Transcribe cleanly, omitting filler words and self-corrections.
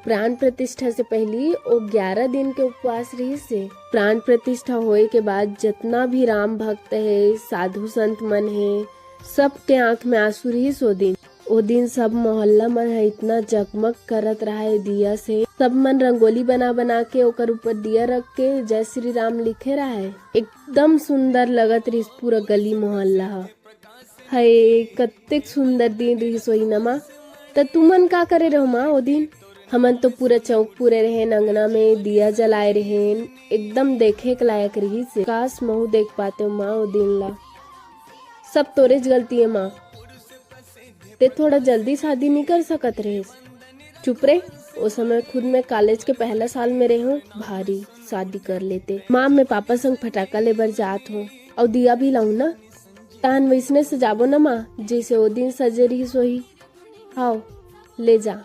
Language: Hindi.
प्राण प्रतिष्ठा से पहली वो 11 दिन के उपवास रही से। प्राण प्रतिष्ठा होए के बाद जितना भी राम भक्त है, साधु संत मन है, सबके आंख में आंसू रही ओ दिन सब मोहल्ला मन है इतना जगमग करत रहा है दिया से। सब मन रंगोली बना बना के ओकर ऊपर दिया रख के जय श्री राम लिखे रहा है। एकदम सुंदर लगत रही पूरा गली मोहल्ला है। कत्तेक सुंदर दिन रही सोई नमा। त तुमन का करे रहो माँ ओ दिन? हमन तो पूरा चौक पूरे रहे, अंगना में दिया जलाए रहे, एकदम देखे के लायक रही से। काश महू देख पाते माँ ओ दिन ला। सब तोरेज गलती है माँ, ते थोड़ा जल्दी शादी नहीं कर सकत रहे। चुप रहे, उस समय खुद मैं कॉलेज के पहला साल में रहे हूँ, भारी शादी कर लेते। माँ मैं पापा संग फटाका लेबर जात हूँ और दिया भी लाऊं ना। तान वैसने सजाबो ना माँ जैसे ओ दिन सजे रही सोही। हाँ ले जा।